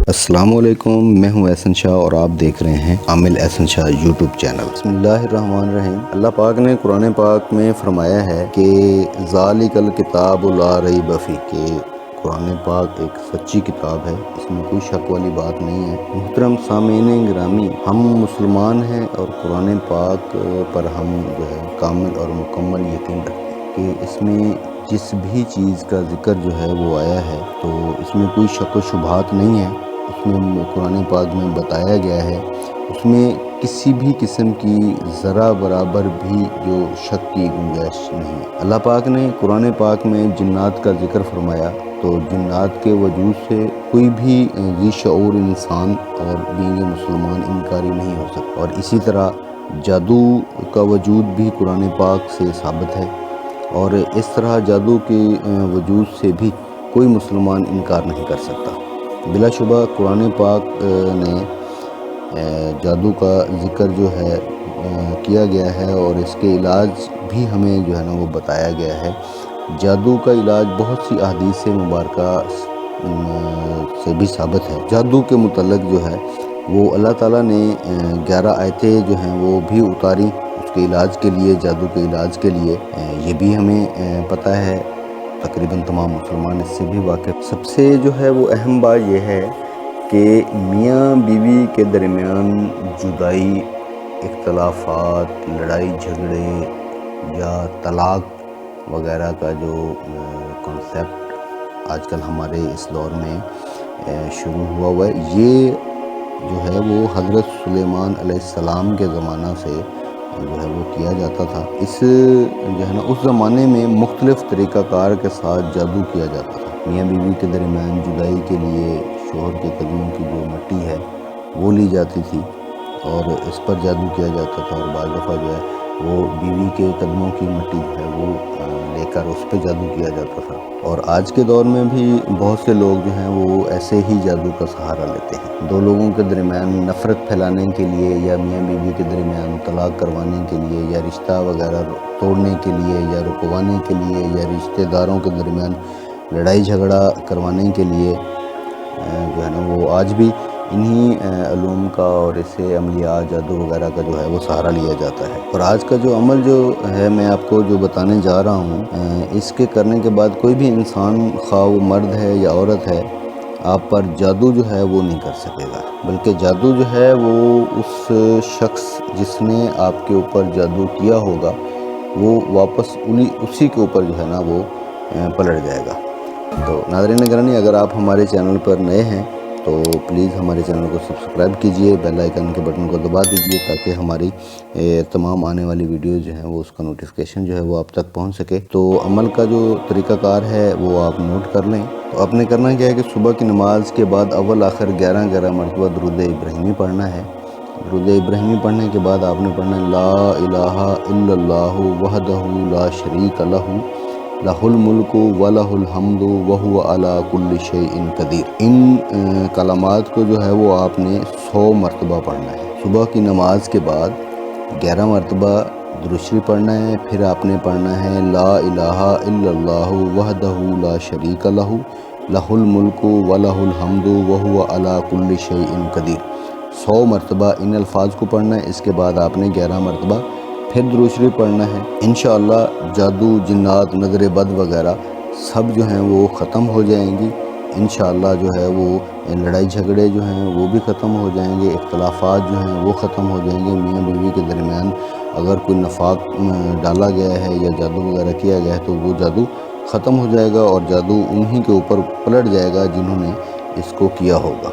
السلام علیکم، میں ہوں احسن شاہ اور آپ دیکھ رہے ہیں عامل احسن شاہ یوٹیوب چینل۔ بسم اللہ الرحمن الرحیم۔ اللہ پاک نے قرآن پاک میں فرمایا ہے کہ ذالک الکتاب لا ریب فیہ، کہ قرآن پاک ایک سچی کتاب ہے، اس میں کوئی شک والی بات نہیں ہے۔ محترم سامعین گرامی، ہم مسلمان ہیں اور قرآن پاک پر ہم جو ہے کامل اور مکمل یقین رکھتے ہیں کہ اس میں جس بھی چیز کا ذکر جو ہے وہ آیا ہے تو اس میں کوئی شک و شبہات نہیں ہے۔ اس میں قرآن پاک میں بتایا گیا ہے، اس میں کسی بھی قسم کی ذرا برابر بھی جو شک کی گنجائش نہیں ہے۔ اللہ پاک نے قرآن پاک میں جنات کا ذکر فرمایا تو جنات کے وجود سے کوئی بھی ذی شعور انسان اور بینگ مسلمان انکاری نہیں ہو سکتا، اور اسی طرح جادو کا وجود بھی قرآن پاک سے ثابت ہے، اور اس طرح جادو کے وجود سے بھی کوئی مسلمان انکار نہیں کر سکتا۔ بلا شبہ قرآن پاک نے جادو کا ذکر جو ہے کیا گیا ہے، اور اس کے علاج بھی ہمیں جو ہے نا وہ بتایا گیا ہے۔ جادو کا علاج بہت سی احادیث مبارکہ سے بھی ثابت ہے۔ جادو کے متعلق جو ہے وہ اللہ تعالیٰ نے 11 آیتیں جو ہیں وہ بھی اتاری اس کے علاج کے لیے، جادو کے علاج کے لیے۔ یہ بھی ہمیں پتہ ہے، تقریباً تمام مسلمان اس سے بھی واقف۔ سب سے جو ہے وہ اہم بات یہ ہے کہ میاں بیوی کے درمیان جدائی، اختلافات، لڑائی جھگڑے یا طلاق وغیرہ کا جو کنسیپٹ آج کل ہمارے اس دور میں شروع ہوا ہے، یہ جو ہے وہ حضرت سلیمان علیہ السلام کے زمانہ سے جو ہے وہ کیا جاتا تھا۔ اس جو ہے نا اس زمانے میں مختلف طریقہ کار کے ساتھ جادو کیا جاتا تھا۔ میاں بیوی کے درمیان جدائی کے لیے شوہر کے قدموں کی جو مٹی ہے وہ لی جاتی تھی اور اس پر جادو کیا جاتا تھا، اور بعض دفعہ جو ہے وہ بیوی کے قدموں کی مٹی جو ہے وہ لے کر اس پہ جادو کیا جاتا تھا۔ اور آج کے دور میں بھی بہت سے لوگ جو ہیں وہ ایسے ہی جادو کا سہارا لیتے ہیں۔ دو لوگوں کے درمیان نفرت پھیلانے کے لیے، یا میاں بیوی کے درمیان طلاق کروانے کے لیے، یا رشتہ وغیرہ توڑنے کے لیے، یا رکوانے کے لیے، یا رشتہ داروں کے درمیان لڑائی جھگڑا کروانے کے لیے جو ہے نا وہ آج بھی انہی علوم کا اور اسے عملیات جادو وغیرہ کا جو ہے وہ سہارا لیا جاتا ہے۔ اور آج کا جو عمل جو ہے میں آپ کو جو بتانے جا رہا ہوں، اس کے کرنے کے بعد کوئی بھی انسان، خواہ وہ مرد ہے یا عورت ہے، آپ پر جادو جو ہے وہ نہیں کر سکے گا، بلکہ جادو جو ہے وہ اس شخص جس نے آپ کے اوپر جادو کیا ہوگا وہ واپس اسی کے اوپر جو ہے نا وہ پلٹ جائے گا۔ تو ناظرین گرامی، اگر آپ ہمارے چینل پر نئے ہیں تو پلیز ہمارے چینل کو سبسکرائب کیجئے، بیل آئیکن کے بٹن کو دبا دیجئے تاکہ ہماری تمام آنے والی ویڈیوز جو ہیں وہ اس کا نوٹیفیکیشن جو ہے وہ آپ تک پہنچ سکے۔ تو عمل کا جو طریقہ کار ہے وہ آپ نوٹ کر لیں۔ تو آپ نے کرنا کیا ہے کہ صبح کی نماز کے بعد اول آخر 11 مرتبہ درود ابراہیمی پڑھنا ہے۔ درود ابراہیمی پڑھنے کے بعد آپ نے پڑھنا ہے لا الہ الا اللہ وحدہ لا شریک لہ لہ الملک ولہ الحمد وہو علی کل شیء قدیر۔ ان کلمات کو جو ہے وہ آپ نے 100 مرتبہ پڑھنا ہے۔ صبح کی نماز کے بعد 11 مرتبہ درود شریف پڑھنا ہے، پھر آپ نے پڑھنا ہے لا الہ الا اللہ وحدہ لا شریک لہ لہ الملک ولہ الحمد وہو علی کل شیء قدیر۔ 100 مرتبہ ان الفاظ کو پڑھنا ہے۔ اس کے بعد آپ نے 11 مرتبہ پھر درود شریف پڑھنا ہے۔ انشاءاللہ جادو، جنات، نظر بد وغیرہ سب جو ہیں وہ ختم ہو جائیں گی۔ انشاءاللہ جو ہے وہ لڑائی جھگڑے جو ہیں وہ بھی ختم ہو جائیں گے، اختلافات جو ہیں وہ ختم ہو جائیں گے۔ میاں بیوی کے درمیان اگر کوئی نفاق ڈالا گیا ہے یا جادو وغیرہ کیا گیا ہے تو وہ جادو ختم ہو جائے گا، اور جادو انہی کے اوپر پلٹ جائے گا جنہوں نے اس کو کیا ہوگا۔